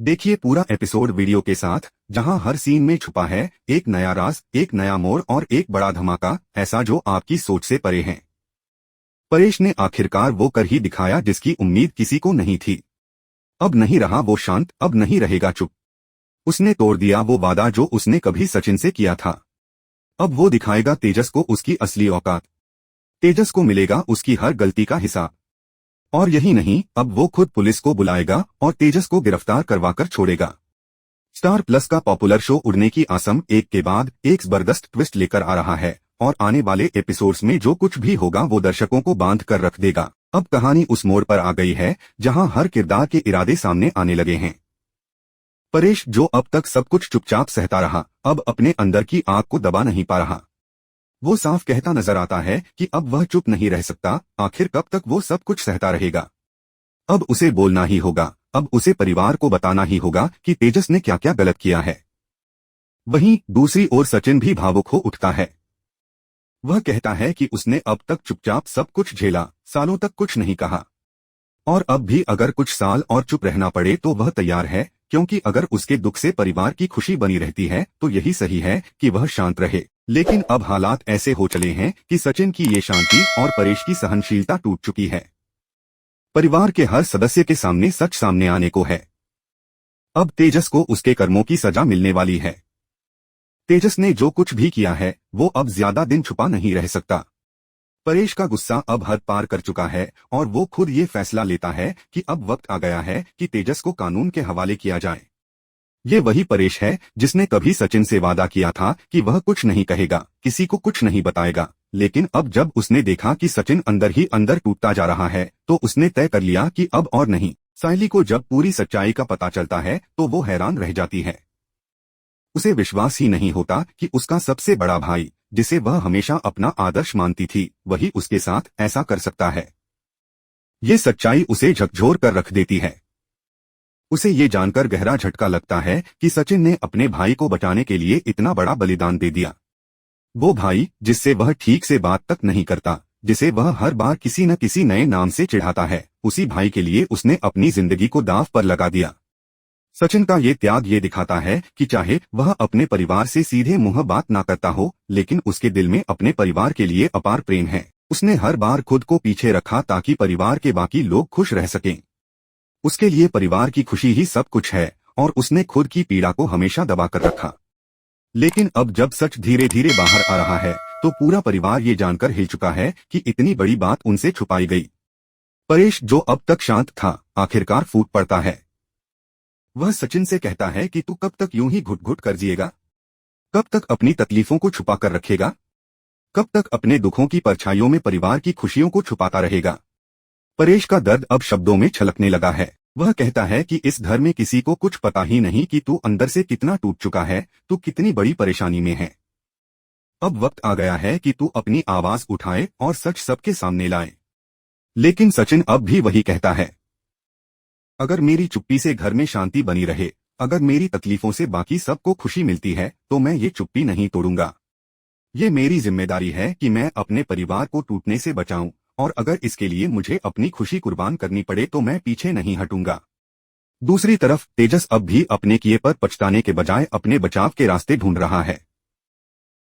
देखिए पूरा episode video के साथ, जहां हर सीन में छुपा है एक नया राज, एक नया मोड़ और एक बड़ा धमाका, ऐसा जो आपकी सोच से परे है। परेश ने आखिरकार वो कर ही दिखाया जिसकी उम्मीद किसी को नहीं थी। अब नहीं रहा वो शांत, अब नहीं रहेगा चुप। उसने तोड़ दिया वो वादा जो उसने कभी सचिन से किया था। अब वो दिखाएगा तेजस को उसकी असली औकात। तेजस को मिलेगा उसकी हर गलती का हिसाब। और यही नहीं, अब वो खुद पुलिस को बुलाएगा और तेजस को गिरफ्तार करवाकर छोड़ेगा। स्टार प्लस का पॉपुलर शो उड़ने की आसम एक के बाद एक जबरदस्त ट्विस्ट लेकर आ रहा है और आने वाले एपिसोड्स में जो कुछ भी होगा वो दर्शकों को बांध कर रख देगा। अब कहानी उस मोड़ पर आ गई है जहां हर किरदार के इरादे सामने आने लगे हैं। परेश जो अब तक सब कुछ चुपचाप सहता रहा, अब अपने अंदर की आग को दबा नहीं पा रहा। वो साफ कहता नजर आता है कि अब वह चुप नहीं रह सकता। आखिर कब तक वो सब कुछ सहता रहेगा? अब उसे बोलना ही होगा। अब उसे परिवार को बताना ही होगा कि तेजस ने क्या क्या गलत किया है। वहीं दूसरी ओर सचिन भी भावुक हो उठता है। वह कहता है कि उसने अब तक चुपचाप सब कुछ झेला, सालों तक कुछ नहीं कहा, और अब भी अगर कुछ साल और चुप रहना पड़े तो वह तैयार है, क्योंकि अगर उसके दुख से परिवार की खुशी बनी रहती है तो यही सही है कि वह शांत रहे। लेकिन अब हालात ऐसे हो चले हैं कि सचिन की ये शांति और परेश की सहनशीलता टूट चुकी है। परिवार के हर सदस्य के सामने सच सामने आने को है। अब तेजस को उसके कर्मों की सजा मिलने वाली है। तेजस ने जो कुछ भी किया है वो अब ज्यादा दिन छुपा नहीं रह सकता। परेश का गुस्सा अब हद पार कर चुका है और वो खुद ये फैसला लेता है कि अब वक्त आ गया है कि तेजस को कानून के हवाले किया जाए। ये वही परेश है जिसने कभी सचिन से वादा किया था कि वह कुछ नहीं कहेगा, किसी को कुछ नहीं बताएगा। लेकिन अब जब उसने देखा कि सचिन अंदर ही अंदर टूटता जा रहा है तो उसने तय कर लिया कि अब और नहीं। सायली को जब पूरी सच्चाई का पता चलता है तो वो हैरान रह जाती है। उसे विश्वास ही नहीं होता कि उसका सबसे बड़ा भाई, जिसे वह हमेशा अपना आदर्श मानती थी, वही उसके साथ ऐसा कर सकता है। ये सच्चाई उसे झकझोर कर रख देती है। उसे ये जानकर गहरा झटका लगता है कि सचिन ने अपने भाई को बचाने के लिए इतना बड़ा बलिदान दे दिया। वो भाई जिससे वह ठीक से बात तक नहीं करता, जिसे वह हर बार किसी न किसी नए नाम से चिढ़ाता है, उसी भाई के लिए उसने अपनी जिंदगी को दांव पर लगा दिया। सचिन का ये त्याग ये दिखाता है कि चाहे वह अपने परिवार से सीधे मुंह बात ना करता हो, लेकिन उसके दिल में अपने परिवार के लिए अपार प्रेम है। उसने हर बार खुद को पीछे रखा ताकि परिवार के बाकी लोग खुश रह सकें। उसके लिए परिवार की खुशी ही सब कुछ है और उसने खुद की पीड़ा को हमेशा दबा कर रखा। लेकिन अब जब सच धीरे धीरे बाहर आ रहा है तो पूरा परिवार ये जानकर हिल चुका है कि इतनी बड़ी बात उनसे छुपाई गई। परेश जो अब तक शांत था, आखिरकार फूट पड़ता है। वह सचिन से कहता है कि तू कब तक यूं ही घुट घुट कर जिएगा? कब तक अपनी तकलीफों को छुपा कर रखेगा? कब तक अपने दुखों की परछाइयों में परिवार की खुशियों को छुपाता रहेगा? परेश का दर्द अब शब्दों में छलकने लगा है। वह कहता है कि इस घर में किसी को कुछ पता ही नहीं कि तू अंदर से कितना टूट चुका है, तू कितनी बड़ी परेशानी में है। अब वक्त आ गया है कि तू अपनी आवाज उठाए और सच सबके सामने लाए। लेकिन सचिन अब भी वही कहता है, अगर मेरी चुप्पी से घर में शांति बनी रहे, अगर मेरी तकलीफों से बाकी सबको खुशी मिलती है तो मैं ये चुप्पी नहीं तोड़ूंगा। ये मेरी जिम्मेदारी है कि मैं अपने परिवार को टूटने से बचाऊं, और अगर इसके लिए मुझे अपनी खुशी कुर्बान करनी पड़े तो मैं पीछे नहीं हटूंगा। दूसरी तरफ तेजस अब भी अपने किए पर पछताने के बजाय अपने बचाव के रास्ते ढूंढ रहा है।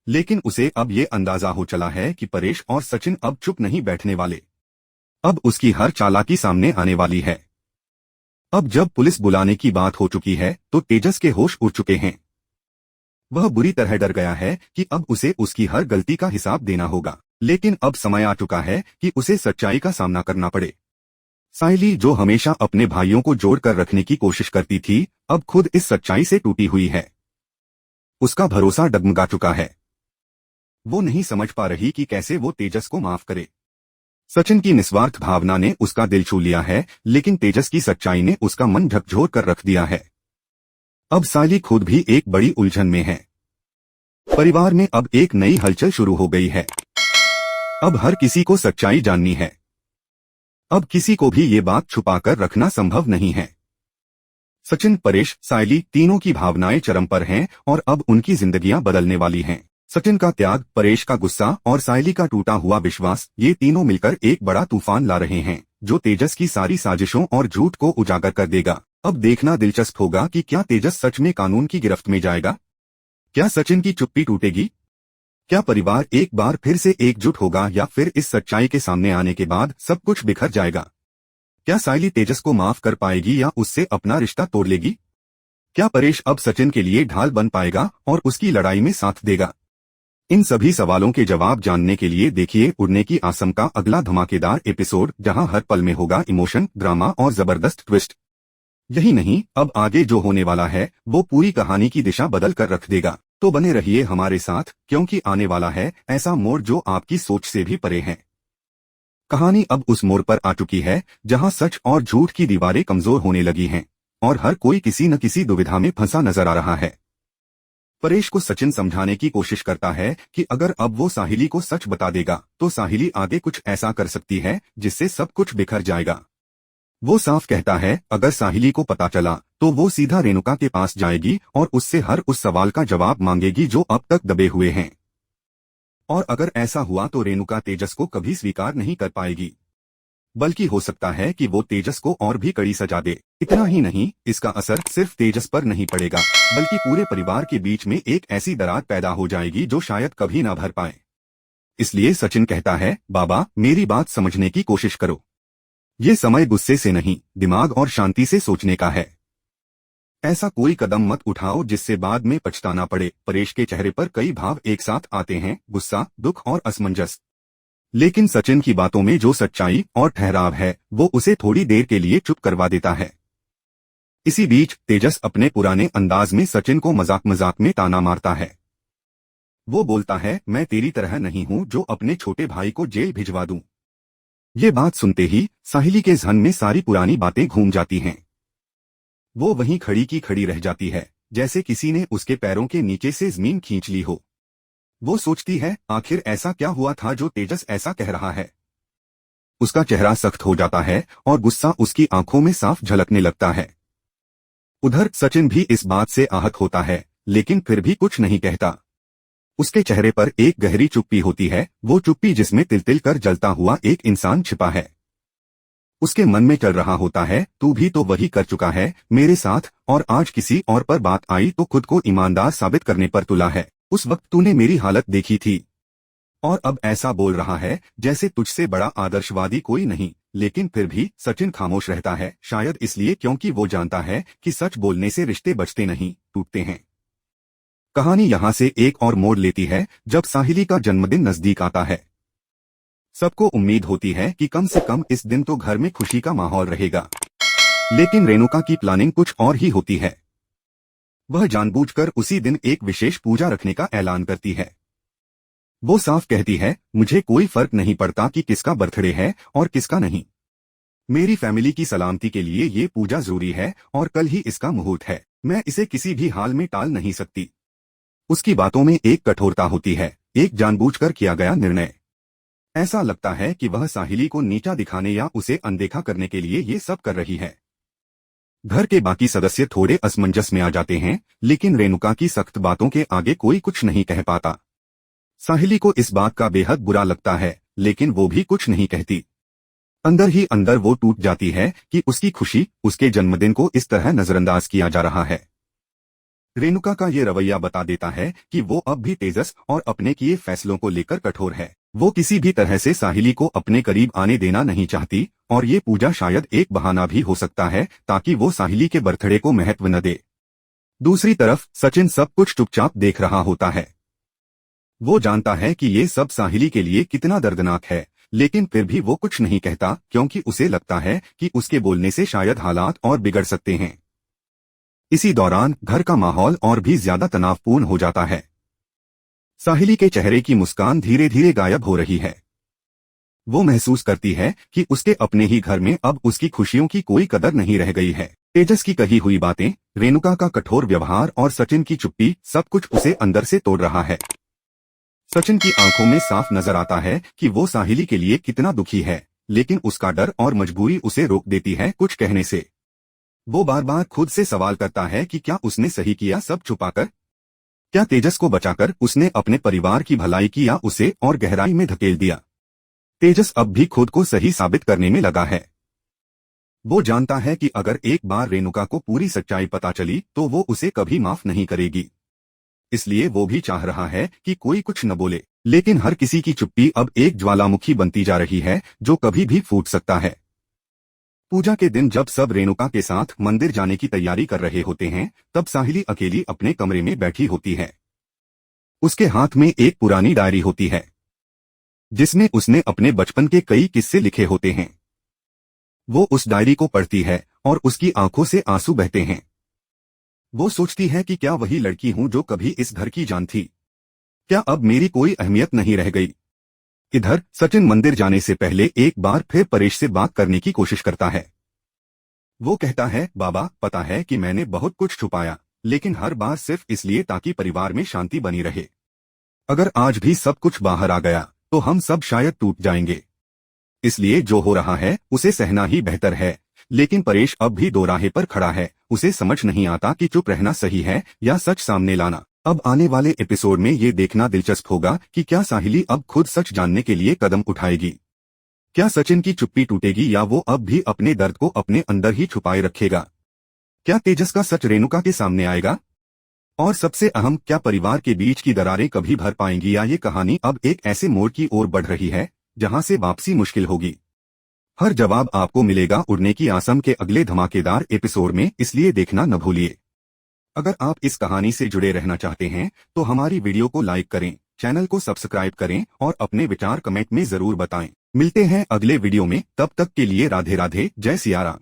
लेकिन उसे अब ये अंदाजा हो चला है कि परेश और सचिन अब चुप नहीं बैठने वाले। अब उसकी हर चालाकी सामने आने वाली है। अब जब पुलिस बुलाने की बात हो चुकी है तो तेजस के होश उड़ चुके हैं। वह बुरी तरह डर गया है कि अब उसे उसकी हर गलती का हिसाब देना होगा। लेकिन अब समय आ चुका है कि उसे सच्चाई का सामना करना पड़े। सायली जो हमेशा अपने भाइयों को जोड़कर रखने की कोशिश करती थी, अब खुद इस सच्चाई से टूटी हुई है। उसका भरोसा डगमगा चुका है। वो नहीं समझ पा रही कि कैसे वो तेजस को माफ करे। सचिन की निस्वार्थ भावना ने उसका दिल छू लिया है, लेकिन तेजस की सच्चाई ने उसका मन झकझोर कर रख दिया है। अब सायली खुद भी एक बड़ी उलझन में है। परिवार में अब एक नई हलचल शुरू हो गई है। अब हर किसी को सच्चाई जाननी है। अब किसी को भी ये बात छुपाकर रखना संभव नहीं है। सचिन, परेश, सायली तीनों की भावनाएं चरम पर हैं और अब उनकी जिंदगियां बदलने वाली हैं। सचिन का त्याग, परेश का गुस्सा और सायली का टूटा हुआ विश्वास, ये तीनों मिलकर एक बड़ा तूफान ला रहे हैं जो तेजस की सारी साजिशों और झूठ को उजागर कर देगा। अब देखना दिलचस्प होगा कि क्या तेजस सच में कानून की गिरफ्त में जाएगा। क्या सचिन की चुप्पी टूटेगी? क्या परिवार एक बार फिर से एकजुट होगा या फिर इस सच्चाई के सामने आने के बाद सब कुछ बिखर जाएगा? क्या सायली तेजस को माफ कर पाएगी या उससे अपना रिश्ता तोड़ लेगी? क्या परेश अब सचिन के लिए ढाल बन पाएगा और उसकी लड़ाई में साथ देगा? इन सभी सवालों के जवाब जानने के लिए देखिए उड़ने की आसम का अगला धमाकेदार एपिसोड, जहां हर पल में होगा इमोशन, ड्रामा और जबरदस्त ट्विस्ट। यही नहीं, अब आगे जो होने वाला है वो पूरी कहानी की दिशा बदल कर रख देगा। तो बने रहिए हमारे साथ, क्योंकि आने वाला है ऐसा मोड़ जो आपकी सोच से भी परे है। कहानी अब उस मोड़ पर आ चुकी है जहां सच और झूठ की दीवारें कमजोर होने लगी हैं और हर कोई किसी न किसी दुविधा में फंसा नजर आ रहा है। परेश को सचिन समझाने की कोशिश करता है कि अगर अब वो साहिली को सच बता देगा तो साहिली आगे कुछ ऐसा कर सकती है जिससे सब कुछ बिखर जाएगा। वो साफ कहता है अगर साहिली को पता चला तो वो सीधा रेणुका के पास जाएगी और उससे हर उस सवाल का जवाब मांगेगी जो अब तक दबे हुए हैं। और अगर ऐसा हुआ तो रेणुका तेजस को कभी स्वीकार नहीं कर पाएगी, बल्कि हो सकता है कि वो तेजस को और भी कड़ी सजा दे। इतना ही नहीं, इसका असर सिर्फ तेजस पर नहीं पड़ेगा बल्कि पूरे परिवार के बीच में एक ऐसी दरार पैदा हो जाएगी जो शायद कभी ना भर पाए। इसलिए सचिन कहता है, बाबा मेरी बात समझने की कोशिश करो। ये समय गुस्से से नहीं, दिमाग और शांति से सोचने का है। ऐसा कोई कदम मत उठाओ जिससे बाद में पछताना पड़े। परेश के चेहरे पर कई भाव एक साथ आते हैं, गुस्सा, दुख और असमंजस। लेकिन सचिन की बातों में जो सच्चाई और ठहराव है वो उसे थोड़ी देर के लिए चुप करवा देता है। इसी बीच तेजस अपने पुराने अंदाज में सचिन को मजाक मजाक में ताना मारता है। वो बोलता है, मैं तेरी तरह नहीं हूं जो अपने छोटे भाई को जेल भिजवा दूं। ये बात सुनते ही साहिली के जहन में सारी पुरानी बातें घूम जाती हैं। वो वहीं खड़ी की खड़ी रह जाती है, जैसे किसी ने उसके पैरों के नीचे से जमीन खींच ली हो। वो सोचती है, आखिर ऐसा क्या हुआ था जो तेजस ऐसा कह रहा है। उसका चेहरा सख्त हो जाता है और गुस्सा उसकी आंखों में साफ झलकने लगता है। उधर सचिन भी इस बात से आहत होता है, लेकिन फिर भी कुछ नहीं कहता। उसके चेहरे पर एक गहरी चुप्पी होती है, वो चुप्पी जिसमें तिल तिल कर जलता हुआ एक इंसान छिपा है। उसके मन में चल रहा होता है, तू भी तो वही कर चुका है मेरे साथ, और आज किसी और पर बात आई तो खुद को ईमानदार साबित करने पर तुला है। उस वक्त तूने मेरी हालत देखी थी और अब ऐसा बोल रहा है जैसे तुझसे बड़ा आदर्शवादी कोई नहीं। लेकिन फिर भी सचिन खामोश रहता है, शायद इसलिए क्योंकि वो जानता है कि सच बोलने से रिश्ते बचते नहीं, टूटते हैं। कहानी यहाँ से एक और मोड़ लेती है जब साहिली का जन्मदिन नजदीक आता है। सबको उम्मीद होती है कि कम से कम इस दिन तो घर में खुशी का माहौल रहेगा, लेकिन रेणुका की प्लानिंग कुछ और ही होती है। वह जानबूझकर उसी दिन एक विशेष पूजा रखने का ऐलान करती है। वो साफ कहती है, मुझे कोई फर्क नहीं पड़ता कि किसका बर्थडे है और किसका नहीं। मेरी फैमिली की सलामती के लिए ये पूजा जरूरी है और कल ही इसका मुहूर्त है। मैं इसे किसी भी हाल में टाल नहीं सकती। उसकी बातों में एक कठोरता होती है, एक जानबूझकर किया गया निर्णय। ऐसा लगता है कि वह साहिली को नीचा दिखाने या उसे अनदेखा करने के लिए ये सब कर रही है। घर के बाकी सदस्य थोड़े असमंजस में आ जाते हैं, लेकिन रेणुका की सख्त बातों के आगे कोई कुछ नहीं कह पाता। साहिली को इस बात का बेहद बुरा लगता है, लेकिन वो भी कुछ नहीं कहती। अंदर ही अंदर वो टूट जाती है कि उसकी खुशी, उसके जन्मदिन को इस तरह नजरअंदाज किया जा रहा है। रेणुका का ये रवैया बता देता है कि वो अब भी तेजस और अपने किए फैसलों को लेकर कठोर है। वो किसी भी तरह से साहिली को अपने करीब आने देना नहीं चाहती और ये पूजा शायद एक बहाना भी हो सकता है ताकि वो साहिली के बर्थडे को महत्व न दे। दूसरी तरफ सचिन सब कुछ चुपचाप देख रहा होता है। वो जानता है कि ये सब साहिली के लिए कितना दर्दनाक है, लेकिन फिर भी वो कुछ नहीं कहता क्योंकि उसे लगता है कि उसके बोलने से शायद हालात और बिगड़ सकते हैं। इसी दौरान घर का माहौल और भी ज्यादा तनावपूर्ण हो जाता है। साहिली के चेहरे की मुस्कान धीरे धीरे गायब हो रही है। वो महसूस करती है कि उसके अपने ही घर में अब उसकी खुशियों की कोई कदर नहीं रह गई है। तेजस की कही हुई बातें, रेणुका का कठोर व्यवहार और सचिन की चुप्पी, सब कुछ उसे अंदर से तोड़ रहा है। सचिन की आंखों में साफ नजर आता है कि वो साहिली के लिए कितना दुखी है, लेकिन उसका डर और मजबूरी उसे रोक देती है कुछ कहने से। वो बार बार खुद से सवाल करता है कि क्या उसने सही किया सब छुपाकर? क्या तेजस को बचाकर उसने अपने परिवार की भलाई की या उसे और गहराई में धकेल दिया? तेजस अब भी खुद को सही साबित करने में लगा है। वो जानता है कि अगर एक बार रेणुका को पूरी सच्चाई पता चली तो वो उसे कभी माफ नहीं करेगी। इसलिए वो भी चाह रहा है कि कोई कुछ न बोले, लेकिन हर किसी की चुप्पी अब एक ज्वालामुखी बनती जा रही है जो कभी भी फूट सकता है। पूजा के दिन जब सब रेणुका के साथ मंदिर जाने की तैयारी कर रहे होते हैं, तब साहिली अकेली अपने कमरे में बैठी होती है। उसके हाथ में एक पुरानी डायरी होती है जिसमें उसने अपने बचपन के कई किस्से लिखे होते हैं। वो उस डायरी को पढ़ती है और उसकी आंखों से आंसू बहते हैं। वो सोचती है कि क्या वही लड़की हूं जो कभी इस घर की जान थी? क्या अब मेरी कोई अहमियत नहीं रह गई? इधर सचिन मंदिर जाने से पहले एक बार फिर परेश से बात करने की कोशिश करता है। वो कहता है, बाबा, पता है कि मैंने बहुत कुछ छुपाया, लेकिन हर बार सिर्फ इसलिए ताकि परिवार में शांति बनी रहे। अगर आज भी सब कुछ बाहर आ गया तो हम सब शायद टूट जाएंगे। इसलिए जो हो रहा है उसे सहना ही बेहतर है। लेकिन परेश अब भी दो राहे पर खड़ा है। उसे समझ नहीं आता कि चुप रहना सही है या सच सामने लाना। अब आने वाले एपिसोड में ये देखना दिलचस्प होगा कि क्या साहिली अब खुद सच जानने के लिए कदम उठाएगी। क्या सचिन की चुप्पी टूटेगी या वो अब भी अपने दर्द को अपने अंदर ही छुपाए रखेगा? क्या तेजस का सच रेणुका के सामने आएगा? और सबसे अहम, क्या परिवार के बीच की दरारें कभी भर पाएंगी या ये कहानी अब एक ऐसे मोड़ की ओर बढ़ रही है जहां से वापसी मुश्किल होगी? हर जवाब आपको मिलेगा उड़ने की आसम के अगले धमाकेदार एपिसोड में, इसलिए देखना न भूलिए। अगर आप इस कहानी से जुड़े रहना चाहते हैं तो हमारी वीडियो को लाइक करें, चैनल को सब्सक्राइब करें और अपने विचार कमेंट में जरूर बताएं। मिलते हैं अगले वीडियो में, तब तक के लिए राधे राधे, जय सिया राम।